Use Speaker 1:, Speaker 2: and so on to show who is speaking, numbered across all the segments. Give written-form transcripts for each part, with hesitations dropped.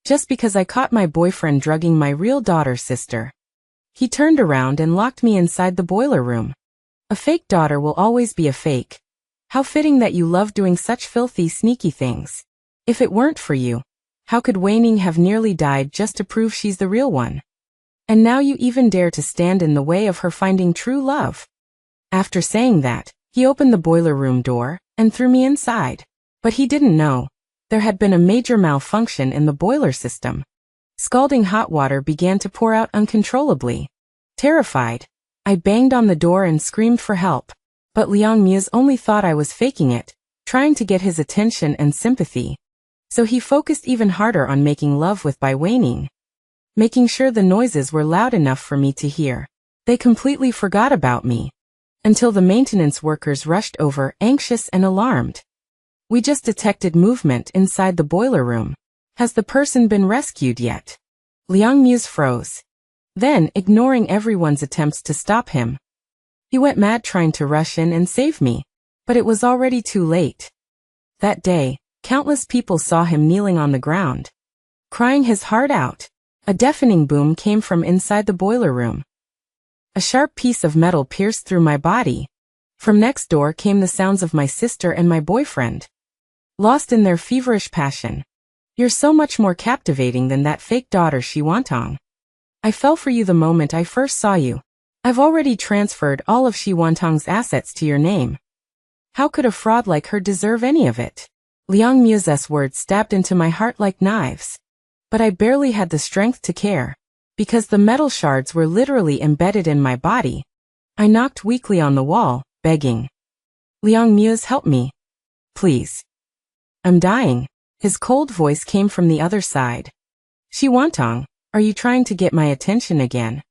Speaker 1: just because I caught my boyfriend drugging my real daughter's sister. He turned around and locked me inside the boiler room. A fake daughter will always be a fake. How fitting that you love doing such filthy, sneaky things. If it weren't for you, how could Wei-Ning have nearly died just to prove she's the real one? And now you even dare to stand in the way of her finding true love. After saying that, he opened the boiler room door and threw me inside. But he didn't know. There had been a major malfunction in the boiler system. Scalding hot water began to pour out uncontrollably. Terrified, I banged on the door and screamed for help. But Liang Muse only thought I was faking it, trying to get his attention and sympathy. So he focused even harder on making love with Bai Weining, making sure the noises were loud enough for me to hear. They completely forgot about me, until the maintenance workers rushed over, anxious and alarmed. We just detected movement inside the boiler room. Has the person been rescued yet? Liang Muse froze. Then, ignoring everyone's attempts to stop him, he went mad trying to rush in and save me. But it was already too late. That day, countless people saw him kneeling on the ground, crying his heart out. A deafening boom came from inside the boiler room. A sharp piece of metal pierced through my body. From next door came the sounds of my sister and my boyfriend, lost in their feverish passion. You're so much more captivating than that fake daughter Shi Wantong. I fell for you the moment I first saw you. I've already transferred all of Shi Wantong's assets to your name. How could a fraud like her deserve any of it? Liang Muse's words stabbed into my heart like knives. But I barely had the strength to care, because the metal shards were literally embedded in my body. I knocked weakly on the wall, begging. Liang Muse, help me. Please. I'm dying. His cold voice came from the other side. Shi Wantong, are you trying to get my attention again?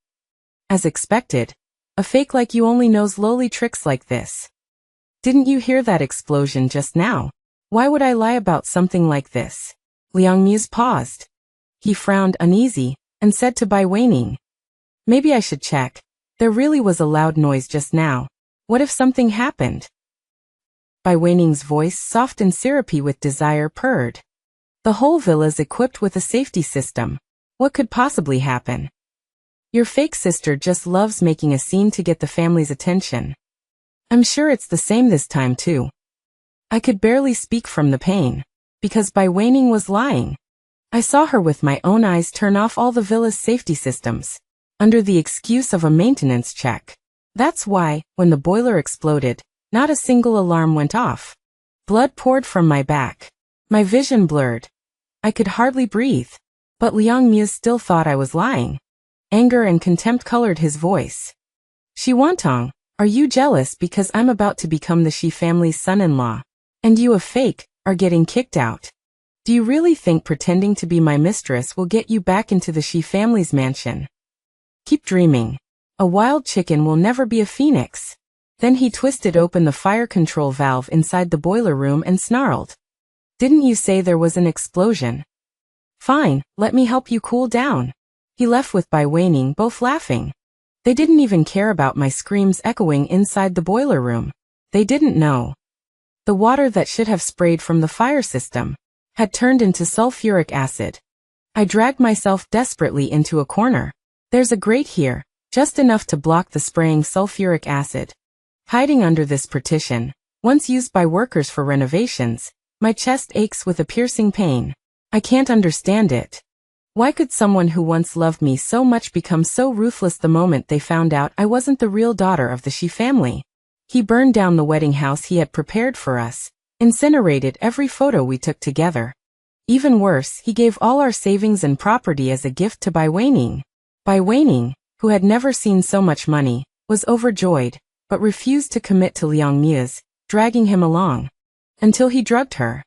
Speaker 1: As expected, a fake like you only knows lowly tricks like this. Didn't you hear that explosion just now? Why would I lie about something like this? Liang Muse paused. He frowned uneasy and said to Bai Weining, maybe I should check. There really was a loud noise just now. What if something happened? Bai Weining's voice, soft and syrupy with desire, purred. The whole villa's equipped with a safety system. What could possibly happen? Your fake sister just loves making a scene to get the family's attention. I'm sure it's the same this time too. I could barely speak from the pain, because Bai Weining was lying. I saw her with my own eyes turn off all the villa's safety systems, under the excuse of a maintenance check. That's why, when the boiler exploded, not a single alarm went off. Blood poured from my back. My vision blurred. I could hardly breathe. But Liang Muse still thought I was lying. Anger and contempt colored his voice. Shi Wantong, are you jealous because I'm about to become the Shi family's son-in-law, and you, a fake, are getting kicked out? Do you really think pretending to be my mistress will get you back into the Shi family's mansion? Keep dreaming. A wild chicken will never be a phoenix. Then he twisted open the fire control valve inside the boiler room and snarled. Didn't you say there was an explosion? Fine, let me help you cool down. He left with Bai Weining both laughing. They didn't even care about my screams echoing inside the boiler room. They didn't know. The water that should have sprayed from the fire system had turned into sulfuric acid. I dragged myself desperately into a corner. There's a grate here, just enough to block the spraying sulfuric acid. Hiding under this partition, once used by workers for renovations, my chest aches with a piercing pain. I can't understand it. Why could someone who once loved me so much become so ruthless the moment they found out I wasn't the real daughter of the Shi family? He burned down the wedding house he had prepared for us, incinerated every photo we took together. Even worse, he gave all our savings and property as a gift to Bai Weining. Bai Weining, who had never seen so much money, was overjoyed, but refused to commit to Liang Muse, dragging him along, until he drugged her.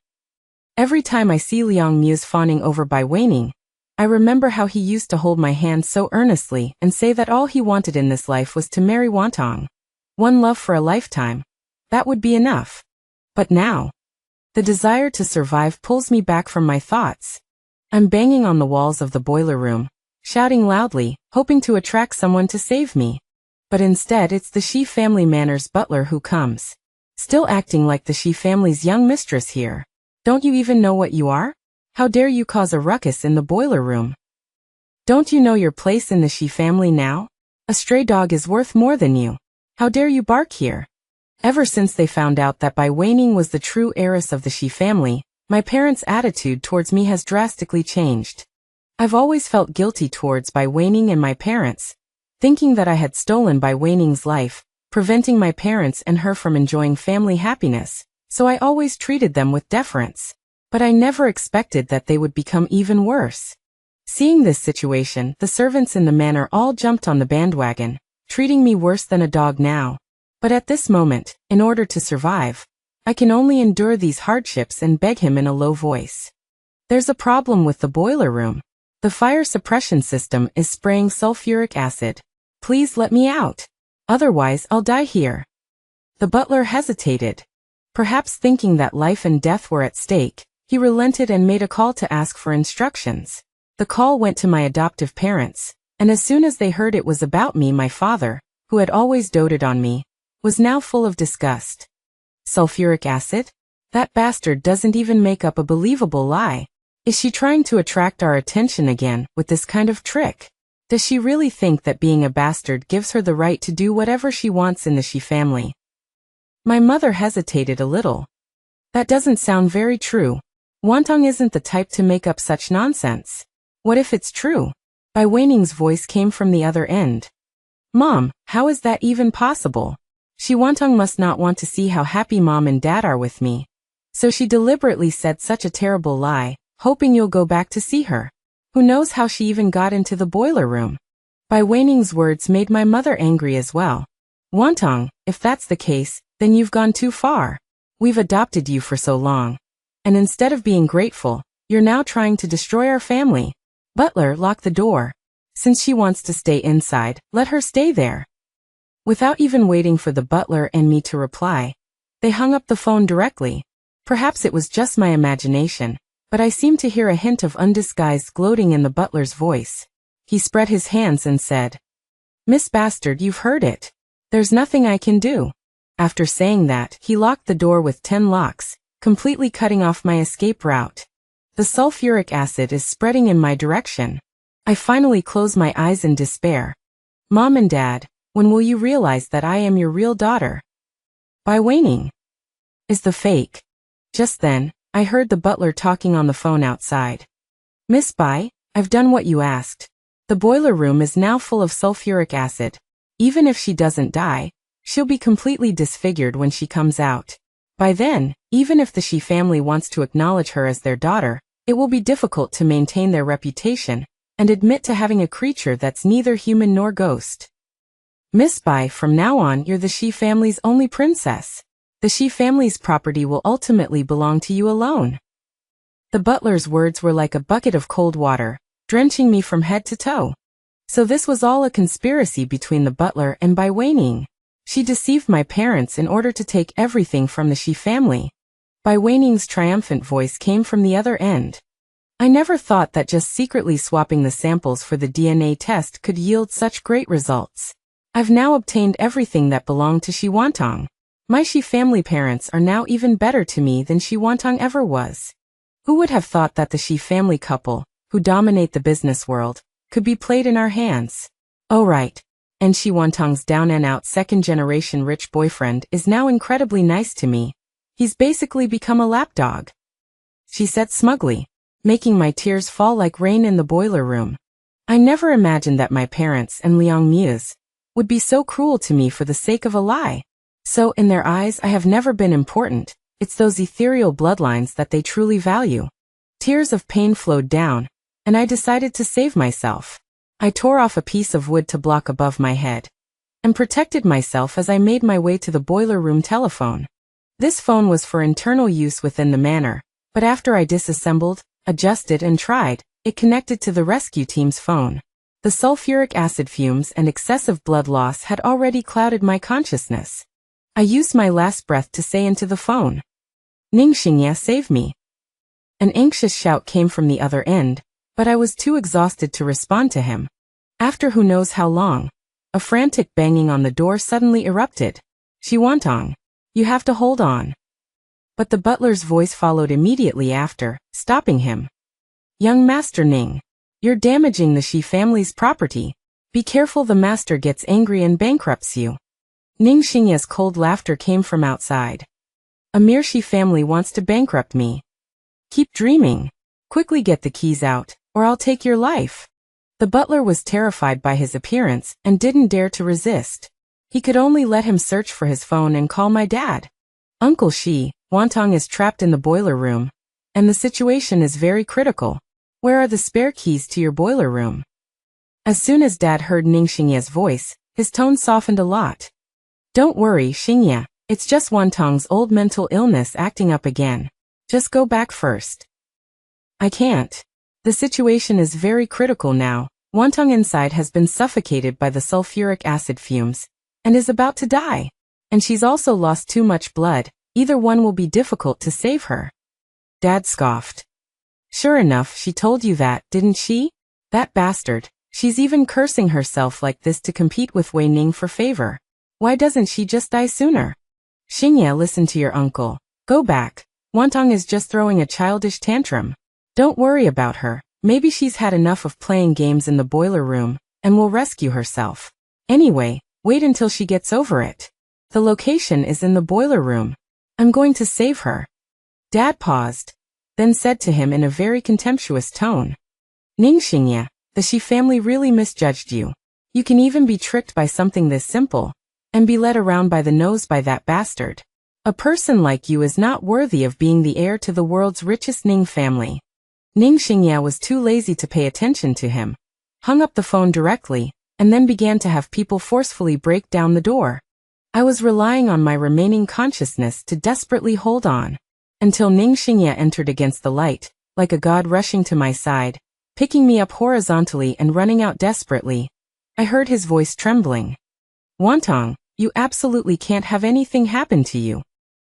Speaker 1: Every time I see Liang Muse fawning over Bai Weining, I remember how he used to hold my hand so earnestly and say that all he wanted in this life was to marry Wantong. One love for a lifetime. That would be enough. But now, the desire to survive pulls me back from my thoughts. I'm banging on the walls of the boiler room, shouting loudly, hoping to attract someone to save me. But instead it's the Shi family Manor's butler who comes. Still acting like the Shi family's young mistress here. Don't you even know what you are? How dare you cause a ruckus in the boiler room? Don't you know your place in the Shi family now? A stray dog is worth more than you. How dare you bark here? Ever since they found out that Bai Weining was the true heiress of the Shi family, my parents' attitude towards me has drastically changed. I've always felt guilty towards Bai Weining and my parents, thinking that I had stolen Bai Weining's life, preventing my parents and her from enjoying family happiness, so I always treated them with deference. But I never expected that they would become even worse. Seeing this situation, the servants in the manor all jumped on the bandwagon, treating me worse than a dog now. But at this moment, in order to survive, I can only endure these hardships and beg him in a low voice. There's a problem with the boiler room. The fire suppression system is spraying sulfuric acid. Please let me out. Otherwise I'll die here. The butler hesitated. Perhaps thinking that life and death were at stake, he relented and made a call to ask for instructions. The call went to my adoptive parents, and as soon as they heard it was about me, my father, who had always doted on me, was now full of disgust. Sulfuric acid? That bastard doesn't even make up a believable lie. Is she trying to attract our attention again with this kind of trick? Does she really think that being a bastard gives her the right to do whatever she wants in the Shi family? My mother hesitated a little. That doesn't sound very true. Wantong isn't the type to make up such nonsense. What if it's true? Bai Weining's voice came from the other end. Mom, how is that even possible? Shi Wantong must not want to see how happy Mom and Dad are with me. So she deliberately said such a terrible lie, hoping you'll go back to see her. Who knows how she even got into the boiler room? Bai Weining's words made my mother angry as well. Wantong, if that's the case, then you've gone too far. We've adopted you for so long. And instead of being grateful, you're now trying to destroy our family. Butler, lock the door. Since she wants to stay inside, let her stay there. Without even waiting for the butler and me to reply, they hung up the phone directly. Perhaps it was just my imagination, but I seemed to hear a hint of undisguised gloating in the butler's voice. He spread his hands and said, Miss Bastard, you've heard it. There's nothing I can do. After saying that, he locked the door with 10 locks, completely cutting off my escape route. The sulfuric acid is spreading in my direction. I finally close my eyes in despair. Mom and Dad, when will you realize that I am your real daughter? Bai Weining is the fake. Just then, I heard the butler talking on the phone outside. Miss Bai, I've done what you asked. The boiler room is now full of sulfuric acid. Even if she doesn't die, she'll be completely disfigured when she comes out. By then, even if the Shi family wants to acknowledge her as their daughter, it will be difficult to maintain their reputation and admit to having a creature that's neither human nor ghost. Miss Bai, from now on you're the Shi family's only princess. The Shi family's property will ultimately belong to you alone. The butler's words were like a bucket of cold water, drenching me from head to toe. So this was all a conspiracy between the butler and Bai Weining. She deceived my parents in order to take everything from the Shi family. Bai Weining's triumphant voice came from the other end. I never thought that just secretly swapping the samples for the DNA test could yield such great results. I've now obtained everything that belonged to Shi Wantong. My Shi family parents are now even better to me than Shi Wantong ever was. Who would have thought that the Shi family couple, who dominate the business world, could be played in our hands? Oh right. And Shi Wantong's down-and-out second-generation rich boyfriend is now incredibly nice to me. He's basically become a lapdog. She said smugly, making my tears fall like rain in the boiler room. I never imagined that my parents and Liang Muse would be so cruel to me for the sake of a lie. So in their eyes I have never been important. It's those ethereal bloodlines that they truly value. Tears of pain flowed down, and I decided to save myself. I tore off a piece of wood to block above my head, and protected myself as I made my way to the boiler room telephone. This phone was for internal use within the manor, but after I disassembled, adjusted and tried, it connected to the rescue team's phone. The sulfuric acid fumes and excessive blood loss had already clouded my consciousness. I used my last breath to say into the phone, Ning Xingye, save me. An anxious shout came from the other end, but I was too exhausted to respond to him. After who knows how long, a frantic banging on the door suddenly erupted. Shi Wantong, you have to hold on. But the butler's voice followed immediately after, stopping him. Young Master Ning. You're damaging the Shi family's property. Be careful, the master gets angry and bankrupts you. Ning Xingye's cold laughter came from outside. A mere Shi family wants to bankrupt me. Keep dreaming. Quickly get the keys out, or I'll take your life. The butler was terrified by his appearance and didn't dare to resist. He could only let him search for his phone and call my dad. Uncle Shi, Wantong is trapped in the boiler room, and the situation is very critical. Where are the spare keys to your boiler room? As soon as Dad heard Ning Xingye's voice, his tone softened a lot. Don't worry, Xingye, it's just Wantong's old mental illness acting up again. Just go back first. I can't. The situation is very critical now. Wantong inside has been suffocated by the sulfuric acid fumes, and is about to die. And she's also lost too much blood. Either one will be difficult to save her. Dad scoffed. Sure enough, she told you that, didn't she? That bastard. She's even cursing herself like this to compete with Wei Ning for favor. Why doesn't she just die sooner? Xingye, listen to your uncle. Go back. Wantong is just throwing a childish tantrum. Don't worry about her. Maybe she's had enough of playing games in the boiler room, and will rescue herself. Anyway, wait until she gets over it. The location is in the boiler room. I'm going to save her. Dad paused, then said to him in a very contemptuous tone. Ning Xingye, the Shi family really misjudged you. You can even be tricked by something this simple, and be led around by the nose by that bastard. A person like you is not worthy of being the heir to the world's richest Ning family. Ning Xingye was too lazy to pay attention to him, hung up the phone directly, and then began to have people forcefully break down the door. I was relying on my remaining consciousness to desperately hold on, until Ning Xingye entered against the light, like a god rushing to my side, picking me up horizontally and running out desperately. I heard his voice trembling. Wantong, you absolutely can't have anything happen to you.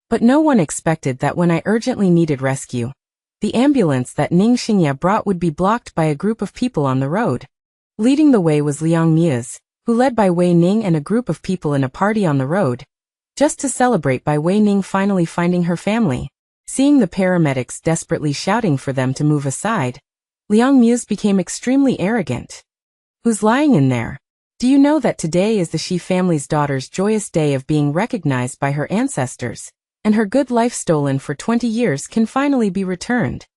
Speaker 1: But no one expected that when I urgently needed rescue, the ambulance that Ning Xingye brought would be blocked by a group of people on the road. Leading the way was Liang Muse, who led by Wei Ning and a group of people in a party on the road, just to celebrate by Wei Ning finally finding her family. Seeing the paramedics desperately shouting for them to move aside, Liang Muse became extremely arrogant. Who's lying in there? Do you know that today is the Shi family's daughter's joyous day of being recognized by her ancestors, and her good life stolen for 20 years can finally be returned?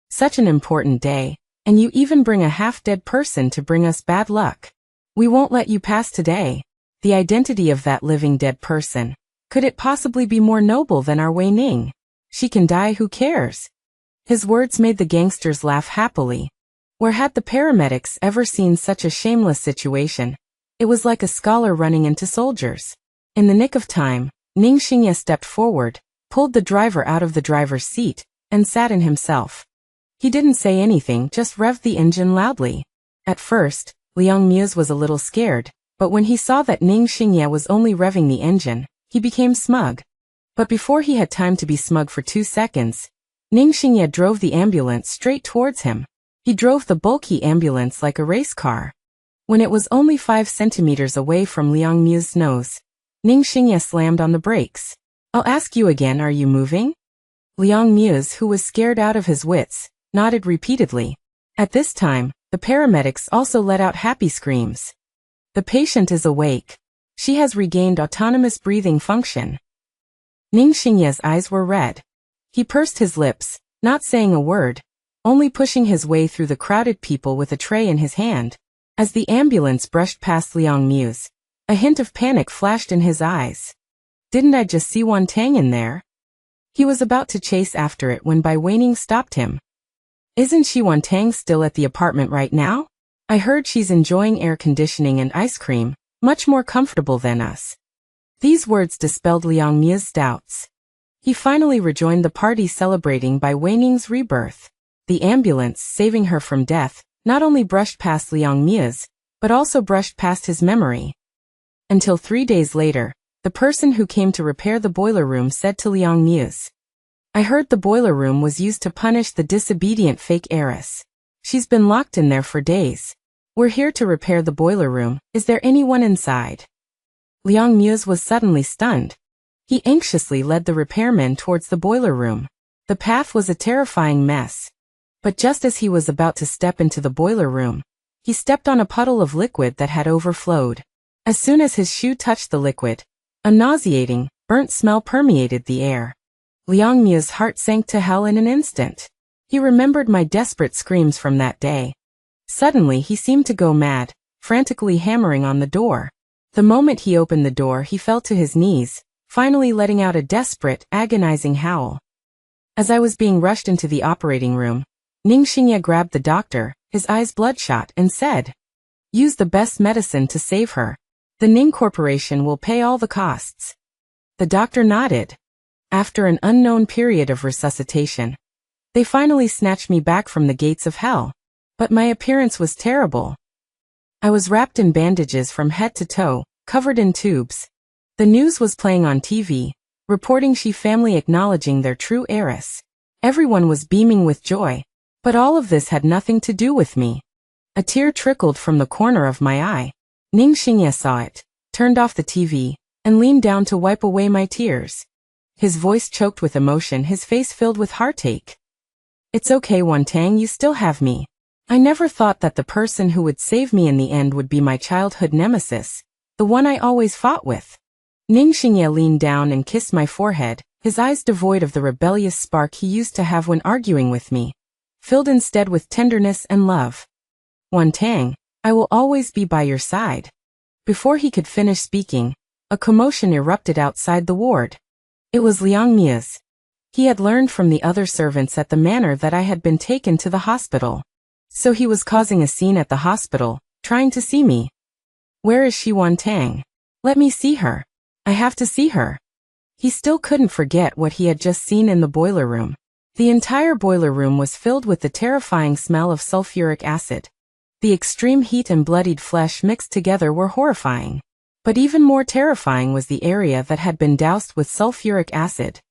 Speaker 1: Such an important day, and you even bring a half-dead person to bring us bad luck. We won't let you pass today. The identity of that living dead person. Could it possibly be more noble than our Wei Ning? She can die, who cares? His words made the gangsters laugh happily. Where had the paramedics ever seen such a shameless situation? It was like a scholar running into soldiers. In the nick of time, Ning Xingye stepped forward, pulled the driver out of the driver's seat, and sat in himself. He didn't say anything, just revved the engine loudly. At first, Liang Muse was a little scared, but when he saw that Ning Xingye was only revving the engine, he became smug. But before he had time to be smug for 2 seconds, Ning Xingye drove the ambulance straight towards him. He drove the bulky ambulance like a race car. When it was only 5 centimeters away from Liang Muse's nose, Ning Xingye slammed on the brakes. I'll ask you again, are you moving? Liang Muse, who was scared out of his wits, nodded repeatedly. At this time, the paramedics also let out happy screams. The patient is awake. She has regained autonomous breathing function. Ning Xingye's eyes were red. He pursed his lips, not saying a word, only pushing his way through the crowded people with a tray in his hand. As the ambulance brushed past Liang Muse, a hint of panic flashed in his eyes. Didn't I just see Wantong in there? He was about to chase after it when Bai Weining stopped him. Isn't Shi Wantong still at the apartment right now? I heard she's enjoying air conditioning and ice cream, much more comfortable than us. These words dispelled Liang Muse's doubts. He finally rejoined the party celebrating Bai Weining's rebirth. The ambulance, saving her from death, not only brushed past Liang Muse, but also brushed past his memory. Until 3 days later, the person who came to repair the boiler room said to Liang Muse, I heard the boiler room was used to punish the disobedient fake heiress. She's been locked in there for days. We're here to repair the boiler room. Is there anyone inside? Liang Muse was suddenly stunned. He anxiously led the repairmen towards the boiler room. The path was a terrifying mess. But just as he was about to step into the boiler room, he stepped on a puddle of liquid that had overflowed. As soon as his shoe touched the liquid, a nauseating, burnt smell permeated the air. Liang Mia's heart sank to hell in an instant. He remembered my desperate screams from that day. Suddenly he seemed to go mad, frantically hammering on the door. The moment he opened the door he fell to his knees, finally letting out a desperate, agonizing howl. As I was being rushed into the operating room, Ning Xingye grabbed the doctor, his eyes bloodshot, and said, "Use the best medicine to save her. The Ning Corporation will pay all the costs." The doctor nodded. After an unknown period of resuscitation, they finally snatched me back from the gates of hell. But my appearance was terrible. I was wrapped in bandages from head to toe, covered in tubes. The news was playing on TV, reporting Shi family acknowledging their true heiress. Everyone was beaming with joy. But all of this had nothing to do with me. A tear trickled from the corner of my eye. Ning Xingye saw it, turned off the TV, and leaned down to wipe away my tears. His voice choked with emotion, his face filled with heartache. "It's okay, Wantang, you still have me. I never thought that the person who would save me in the end would be my childhood nemesis, the one I always fought with." Ning Xingye leaned down and kissed my forehead, his eyes devoid of the rebellious spark he used to have when arguing with me, filled instead with tenderness and love. "Wantang, I will always be by your side." Before he could finish speaking, a commotion erupted outside the ward. It was Liang Mia's. He had learned from the other servants at the manor that I had been taken to the hospital. So he was causing a scene at the hospital, trying to see me. "Where is she, Wantang? Let me see her. I have to see her." He still couldn't forget what he had just seen in the boiler room. The entire boiler room was filled with the terrifying smell of sulfuric acid. The extreme heat and bloodied flesh mixed together were horrifying. But even more terrifying was the area that had been doused with sulfuric acid.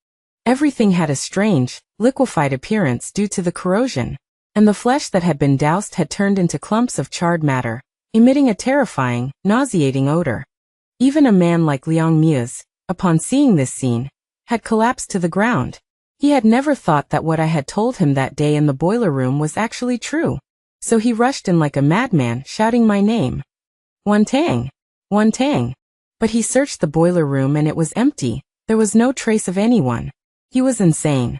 Speaker 1: Everything had a strange, liquefied appearance due to the corrosion, and the flesh that had been doused had turned into clumps of charred matter, emitting a terrifying, nauseating odor. Even a man like Liang Mia's, upon seeing this scene, had collapsed to the ground. He had never thought that what I had told him that day in the boiler room was actually true. So he rushed in like a madman, shouting my name. "Wantang! Wantang!" But he searched the boiler room and it was empty. There was no trace of anyone. He was insane.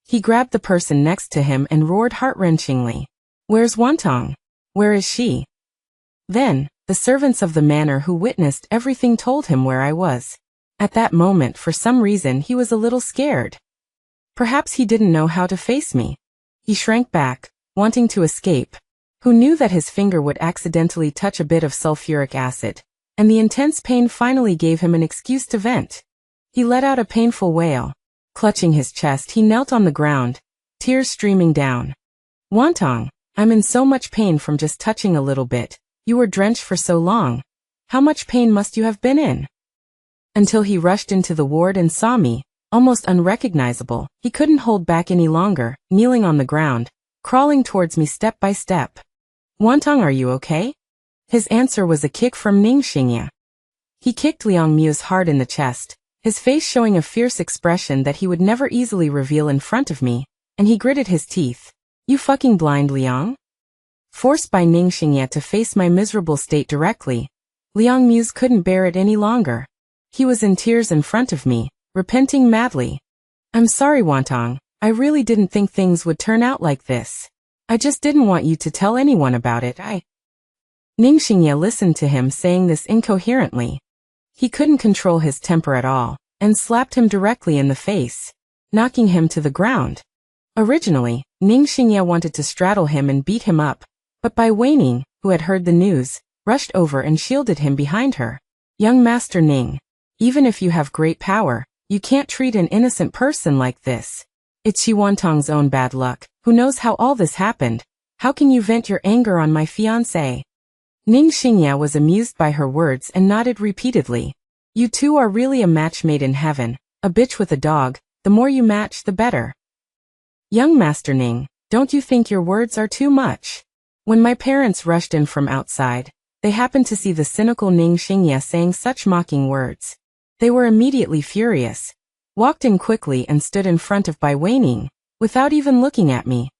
Speaker 1: He grabbed the person next to him and roared heart-wrenchingly, "Where's Wantang? Where is she?" Then, the servants of the manor who witnessed everything told him where I was. At that moment, for some reason, he was a little scared. Perhaps he didn't know how to face me. He shrank back, wanting to escape. Who knew that his finger would accidentally touch a bit of sulfuric acid, and the intense pain finally gave him an excuse to vent. He let out a painful wail. Clutching his chest, he knelt on the ground, tears streaming down. "Wantang, I'm in so much pain from just touching a little bit. You were drenched for so long. How much pain must you have been in?" Until he rushed into the ward and saw me, almost unrecognizable. He couldn't hold back any longer, kneeling on the ground, crawling towards me step by step. "Wantang, are you okay?" His answer was a kick from Ning Xingye. He kicked Liang Mia's hard in the chest, his face showing a fierce expression that he would never easily reveal in front of me, and he gritted his teeth. "You fucking blind, Liang?" Forced by Ning Xingye to face my miserable state directly, Liang Muse couldn't bear it any longer. He was in tears in front of me, repenting madly. "I'm sorry, Wantang. I really didn't think things would turn out like this. I just didn't want you to tell anyone about it. Ning Xingye listened to him saying this incoherently. He couldn't control his temper at all, and slapped him directly in the face, knocking him to the ground. Originally, Ning Xingye wanted to straddle him and beat him up, but Bai Weining, who had heard the news, rushed over and shielded him behind her. "Young Master Ning, even if you have great power, you can't treat an innocent person like this. It's Shi Wantang's own bad luck. Who knows how all this happened? How can you vent your anger on my fiancé?" Ning Xingye was amused by her words and nodded repeatedly. "You two are really a match made in heaven, a bitch with a dog. The more you match, the better." "Young Master Ning, don't you think your words are too much?" When my parents rushed in from outside, they happened to see the cynical Ning Xingye saying such mocking words. They were immediately furious, walked in quickly and stood in front of Bai Weining, without even looking at me.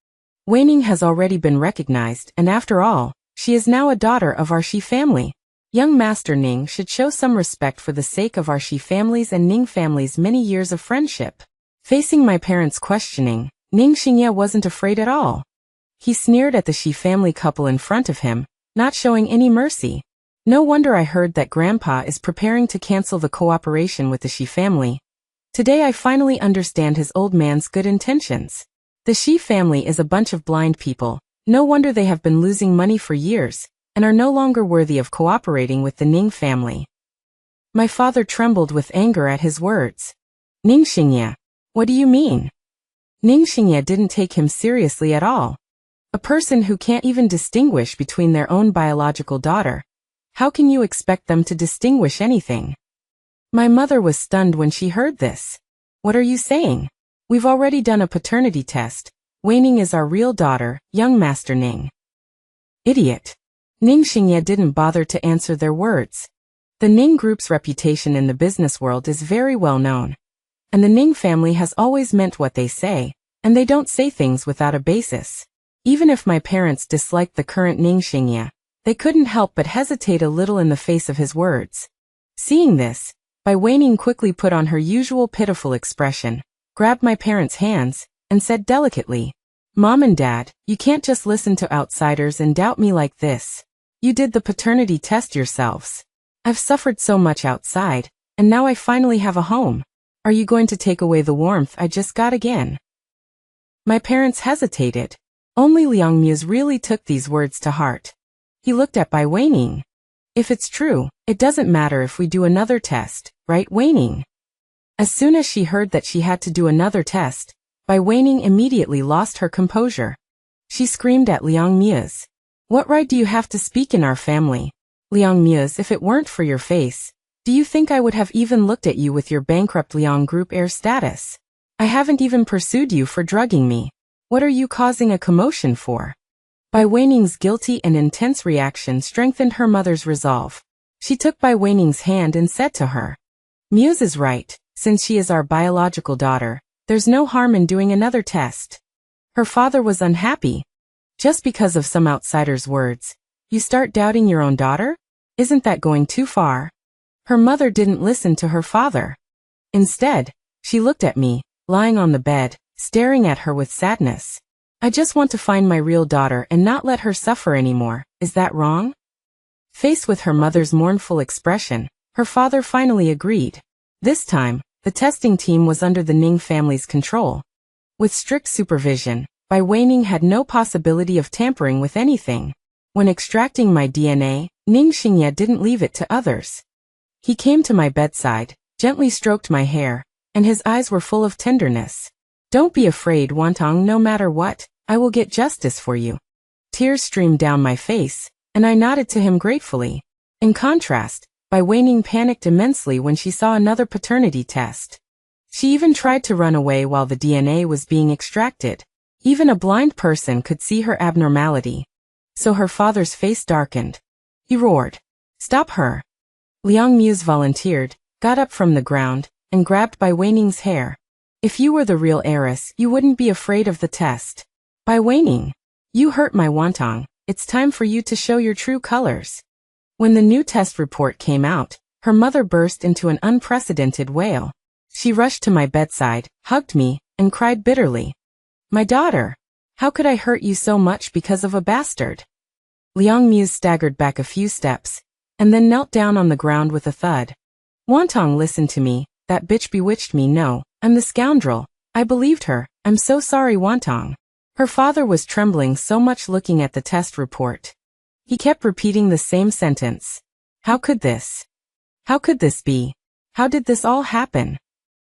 Speaker 1: Wei Ning has already been recognized, and after all, she is now a daughter of our Shi family. Young Master Ning should show some respect for the sake of our Shi family's and Ning family's many years of friendship. Facing my parents' questioning, Ning Xingye wasn't afraid at all. He sneered at the Shi family couple in front of him, not showing any mercy. No wonder I heard that Grandpa is preparing to cancel the cooperation with the Shi family. Today I finally understand his old man's good intentions. The Shi family is a bunch of blind people. No wonder they have been losing money for years, and are no longer worthy of cooperating with the Ning family. My father trembled with anger at his words. Ning Xingye, what do you mean? Ning Xingye didn't take him seriously at all. A person who can't even distinguish between their own biological daughter. How can you expect them to distinguish anything? My mother was stunned when she heard this. What are you saying? We've already done a paternity test. Wei Ning is our real daughter, young Master Ning. Idiot. Ning Xingye didn't bother to answer their words. The Ning Group's reputation in the business world is very well known. And the Ning family has always meant what they say, and they don't say things without a basis. Even if my parents disliked the current Ning Xingye, they couldn't help but hesitate a little in the face of his words. Seeing this, Bai Weining quickly put on her usual pitiful expression, grabbed my parents' hands, and said delicately, "Mom and Dad, you can't just listen to outsiders and doubt me like this. You did the paternity test yourselves. I've suffered so much outside, and now I finally have a home. Are you going to take away the warmth I just got again?" My parents hesitated. Only Liang Muse really took these words to heart. He looked at Bai Weining. "If it's true, it doesn't matter if we do another test, right, Weining?" As soon as she heard that she had to do another test, Bai Weining immediately lost her composure. She screamed at Liang Muse. "What right do you have to speak in our family? Liang Muse, if it weren't for your face, do you think I would have even looked at you with your bankrupt Liang Group heir status? I haven't even pursued you for drugging me. What are you causing a commotion for?" Bai Weining's guilty and intense reaction strengthened her mother's resolve. She took Bai Weining's hand and said to her, "Muse is right, since she is our biological daughter, there's no harm in doing another test." Her father was unhappy. Just because of some outsider's words, you start doubting your own daughter? Isn't that going too far? Her mother didn't listen to her father. Instead, she looked at me, lying on the bed, staring at her with sadness. "I just want to find my real daughter and not let her suffer anymore. Is that wrong?" Faced with her mother's mournful expression, her father finally agreed. This time, the testing team was under the Ning family's control. With strict supervision, Bai Weining had no possibility of tampering with anything. When extracting my DNA, Ning Xingye didn't leave it to others. He came to my bedside, gently stroked my hair, and his eyes were full of tenderness. "Don't be afraid, Wantong, no matter what, I will get justice for you." Tears streamed down my face, and I nodded to him gratefully. In contrast, Bai Weining panicked immensely when she saw another paternity test. She even tried to run away while the DNA was being extracted. Even a blind person could see her abnormality. So her father's face darkened. He roared, "Stop her!" Liang Muse volunteered, got up from the ground, and grabbed Bai Weining's hair. "If you were the real heiress, you wouldn't be afraid of the test. Bai Weining, you hurt my Wantong. It's time for you to show your true colors." When the new test report came out, her mother burst into an unprecedented wail. She rushed to my bedside, hugged me, and cried bitterly. "My daughter! How could I hurt you so much because of a bastard?" Liang Muse staggered back a few steps, and then knelt down on the ground with a thud. "Wantong, listen to me. That bitch bewitched me. No, I'm the scoundrel. I believed her. I'm so sorry, Wantong." Her father was trembling so much looking at the test report. He kept repeating the same sentence. How could this? How could this be? How did this all happen?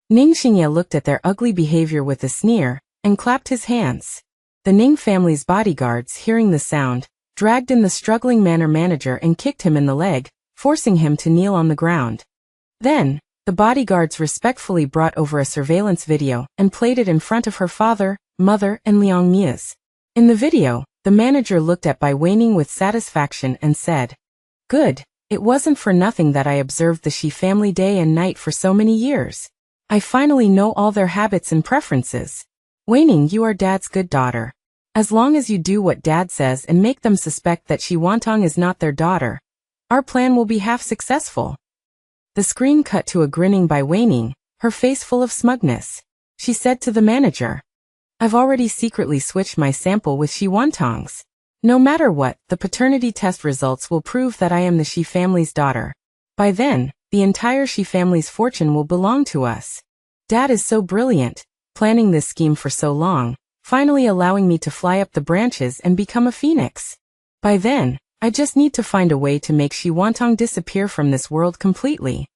Speaker 1: Ning Xingye looked at their ugly behavior with a sneer, and clapped his hands. The Ning family's bodyguards, hearing the sound, dragged in the struggling manor manager and kicked him in the leg, forcing him to kneel on the ground. Then, the bodyguards respectfully brought over a surveillance video and played it in front of her father, mother, and Liang Muse. In the video, the manager looked at Bai Weining with satisfaction and said, "Good, it wasn't for nothing that I observed the Shi family day and night for so many years. I finally know all their habits and preferences. Weining, you are Dad's good daughter. As long as you do what Dad says and make them suspect that Shi Wantong is not their daughter, our plan will be half successful. The screen cut to a grinning Bai Weining, her face full of smugness. She said to the manager, "I've already secretly switched my sample with Shi Wantong's. No matter what, the paternity test results will prove that I am the Shi family's daughter. By then, the entire Shi family's fortune will belong to us. Dad is so brilliant, planning this scheme for so long, finally allowing me to fly up the branches and become a phoenix. By then, I just need to find a way to make Shi Wantong disappear from this world completely."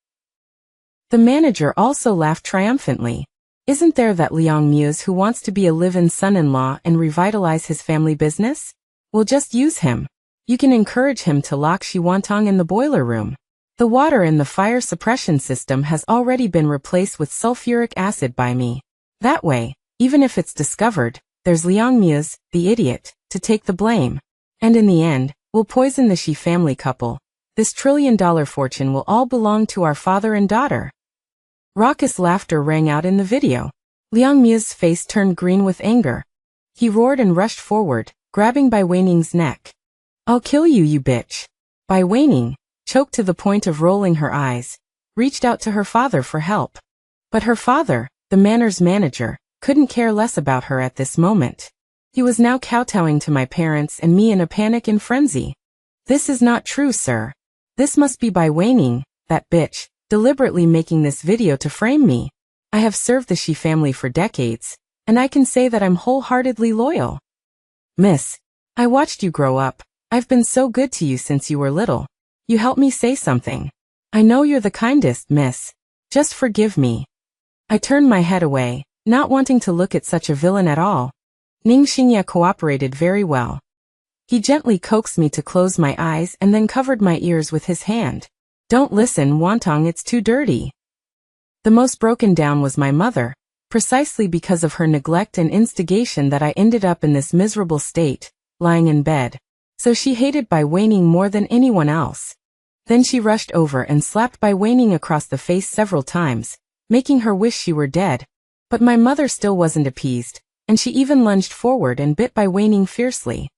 Speaker 1: The manager also laughed triumphantly. "Isn't there that Liang Muse who wants to be a live-in son-in-law and revitalize his family business? We'll just use him. You can encourage him to lock Shi Wantong in the boiler room. The water in the fire suppression system has already been replaced with sulfuric acid by me. That way, even if it's discovered, there's Liang Muse, the idiot, to take the blame. And in the end, we'll poison the Shi family couple. This trillion-dollar fortune will all belong to our father and daughter." Raucous laughter rang out in the video. Liang Muse's face turned green with anger. He roared and rushed forward, grabbing Bai Weining's neck. "I'll kill you, you bitch." Bai Weining, choked to the point of rolling her eyes, reached out to her father for help. But her father, the Manor's manager, couldn't care less about her at this moment. He was now kowtowing to my parents and me in a panic and frenzy. "This is not true, sir. This must be Bai Weining, that bitch, deliberately making this video to frame me. I have served the Shi family for decades, and I can say that I'm wholeheartedly loyal. Miss, I watched you grow up. I've been so good to you since you were little. You helped me say something. I know you're the kindest, miss. Just forgive me." I turned my head away, not wanting to look at such a villain at all. Ning Xingye cooperated very well. He gently coaxed me to close my eyes and then covered my ears with his hand. "Don't listen, Wantong, it's too dirty." The most broken down was my mother, precisely because of her neglect and instigation that I ended up in this miserable state, lying in bed. So she hated Bai Weining more than anyone else. Then she rushed over and slapped Bai Weining across the face several times, making her wish she were dead. But my mother still wasn't appeased, and she even lunged forward and bit Bai Weining fiercely.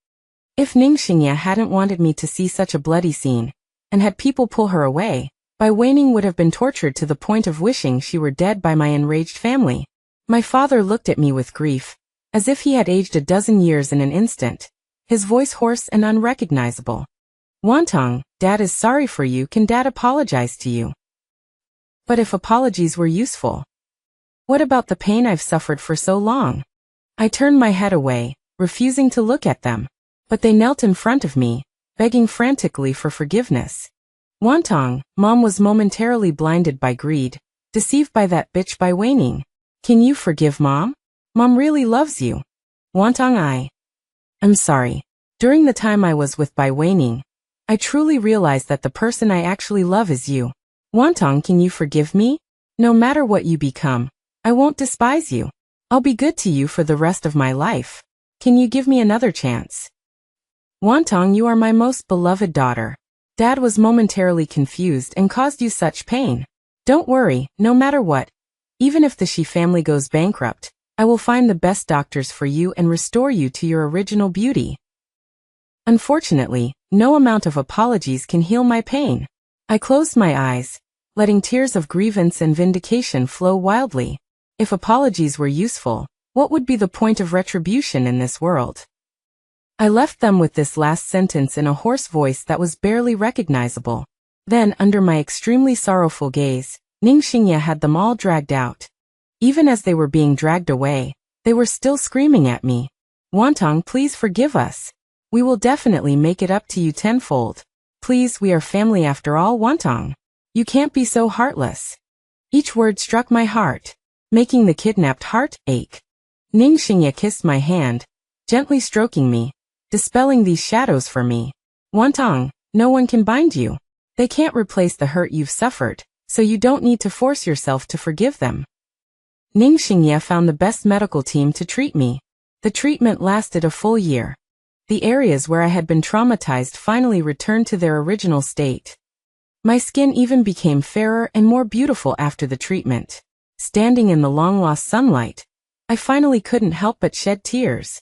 Speaker 1: If Ning Xingye hadn't wanted me to see such a bloody scene, and had people pull her away, Bai Weining would have been tortured to the point of wishing she were dead by my enraged family. My father looked at me with grief, as if he had aged a dozen years in an instant, his voice hoarse and unrecognizable. "Wantong, Dad is sorry for you. Can Dad apologize to you?" But if apologies were useful, what about the pain I've suffered for so long? I turned my head away, refusing to look at them. But they knelt in front of me, begging frantically for forgiveness. "Wantong," Mom was momentarily blinded by greed, deceived by that bitch Bai Weining. "Can you forgive Mom? Mom really loves you." "Wantong, I'm sorry. During the time I was with Bai Weining, I truly realized that the person I actually love is you. Wantong, can you forgive me? No matter what you become, I won't despise you. I'll be good to you for the rest of my life. Can you give me another chance?" "Wantong, you are my most beloved daughter. Dad was momentarily confused and caused you such pain. Don't worry, no matter what, even if the Shi family goes bankrupt, I will find the best doctors for you and restore you to your original beauty." Unfortunately, no amount of apologies can heal my pain. I closed my eyes, letting tears of grievance and vindication flow wildly. If apologies were useful, what would be the point of retribution in this world? I left them with this last sentence in a hoarse voice that was barely recognizable. Then, under my extremely sorrowful gaze, Ning Xingye had them all dragged out. Even as they were being dragged away, they were still screaming at me. "Wantong, please forgive us. We will definitely make it up to you tenfold. Please, we are family after all, Wantong. You can't be so heartless." Each word struck my heart, making the kidnapped heart ache. Ning Xingye kissed my hand, gently stroking me, dispelling these shadows for me. "Wantong, no one can bind you. They can't replace the hurt you've suffered, so you don't need to force yourself to forgive them." Ning Xingye found the best medical team to treat me. The treatment lasted a full year. The areas where I had been traumatized finally returned to their original state. My skin even became fairer and more beautiful after the treatment. Standing in the long-lost sunlight, I finally couldn't help but shed tears.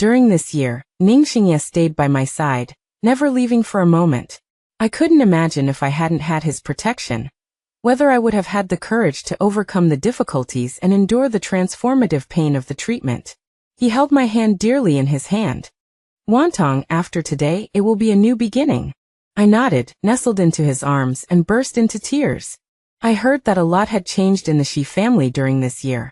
Speaker 1: During this year, Ning Xingye stayed by my side, never leaving for a moment. I couldn't imagine if I hadn't had his protection, whether I would have had the courage to overcome the difficulties and endure the transformative pain of the treatment. He held my hand dearly in his hand. Wantong, after today, it will be a new beginning. I nodded, nestled into his arms, and burst into tears. I heard that a lot had changed in the Shi family during this year.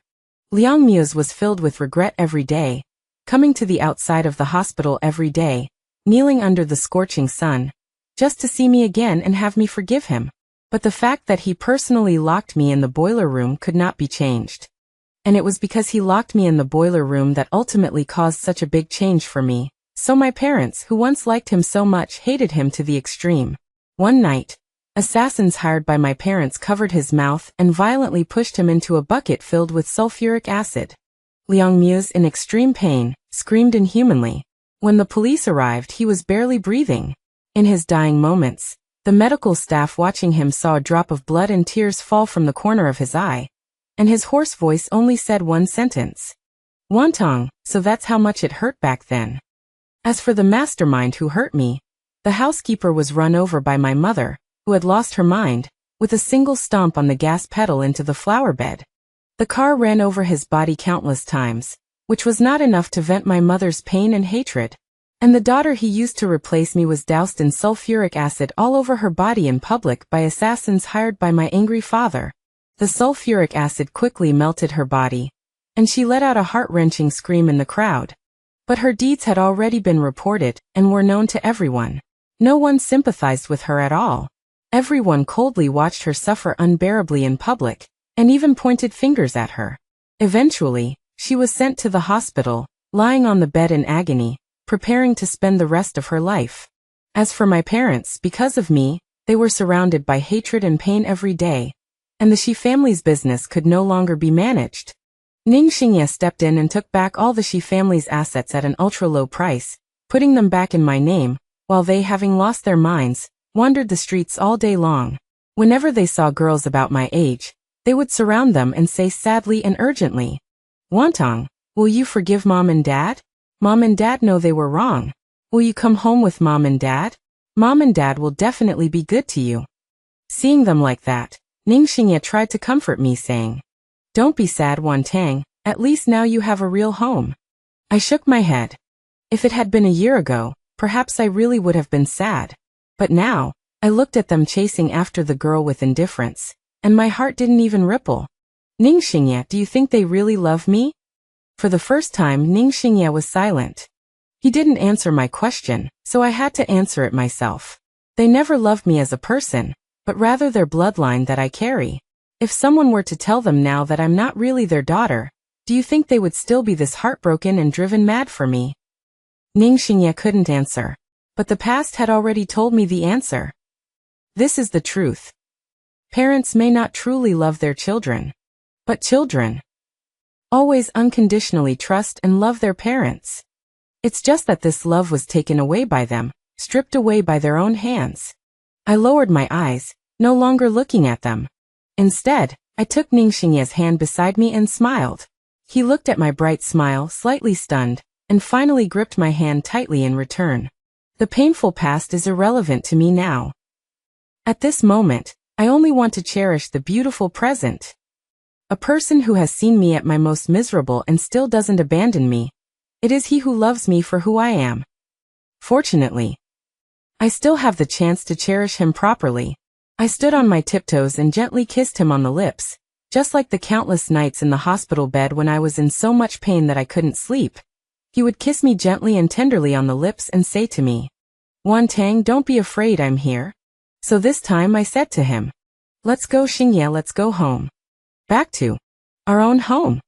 Speaker 1: Liang Muse was filled with regret every day, coming to the outside of the hospital every day, kneeling under the scorching sun, just to see me again and have me forgive him. But the fact that he personally locked me in the boiler room could not be changed. And it was because he locked me in the boiler room that ultimately caused such a big change for me. So my parents, who once liked him so much, hated him to the extreme. One night, assassins hired by my parents covered his mouth and violently pushed him into a bucket filled with sulfuric acid. Liang Muse, in extreme pain, screamed inhumanly. When the police arrived, he was barely breathing. In his dying moments, the medical staff watching him saw a drop of blood and tears fall from the corner of his eye, and his hoarse voice only said one sentence. Wantong, so that's how much it hurt back then. As for the mastermind who hurt me, the housekeeper was run over by my mother, who had lost her mind, with a single stomp on the gas pedal into the flower bed. The car ran over his body countless times, which was not enough to vent my mother's pain and hatred. And the daughter he used to replace me was doused in sulfuric acid all over her body in public by assassins hired by my angry father. The sulfuric acid quickly melted her body, and she let out a heart-wrenching scream in the crowd. But her deeds had already been reported and were known to everyone. No one sympathized with her at all. Everyone coldly watched her suffer unbearably in public, and even pointed fingers at her. Eventually, she was sent to the hospital, lying on the bed in agony, preparing to spend the rest of her life. As for my parents, because of me, they were surrounded by hatred and pain every day, and the Shi family's business could no longer be managed. Ning Xingye stepped in and took back all the Shi family's assets at an ultra-low price, putting them back in my name, while they, having lost their minds, wandered the streets all day long. Whenever they saw girls about my age, they would surround them and say sadly and urgently, "Wantong, will you forgive Mom and Dad? Mom and Dad know they were wrong. Will you come home with Mom and Dad? Mom and Dad will definitely be good to you." Seeing them like that, Ning Xingye tried to comfort me, saying, "Don't be sad, Wantang, at least now you have a real home." I shook my head. If it had been a year ago, perhaps I really would have been sad. But now, I looked at them chasing after the girl with indifference, and my heart didn't even ripple. Ning Xingye, do you think they really love me? For the first time, Ning Xingye was silent. He didn't answer my question, so I had to answer it myself. They never loved me as a person, but rather their bloodline that I carry. If someone were to tell them now that I'm not really their daughter, do you think they would still be this heartbroken and driven mad for me? Ning Xingye couldn't answer, but the past had already told me the answer. This is the truth. Parents may not truly love their children, but children always unconditionally trust and love their parents. It's just that this love was taken away by them, stripped away by their own hands. I lowered my eyes, no longer looking at them. Instead, I took Ning Xingye's hand beside me and smiled. He looked at my bright smile, slightly stunned, and finally gripped my hand tightly in return. The painful past is irrelevant to me now. At this moment, I only want to cherish the beautiful present. A person who has seen me at my most miserable and still doesn't abandon me. It is he who loves me for who I am. Fortunately, I still have the chance to cherish him properly. I stood on my tiptoes and gently kissed him on the lips, just like the countless nights in the hospital bed when I was in so much pain that I couldn't sleep. He would kiss me gently and tenderly on the lips and say to me, "Wantang, don't be afraid, I'm here." So this time I said to him, "Let's go, Xingye, let's go home. Back to our own home."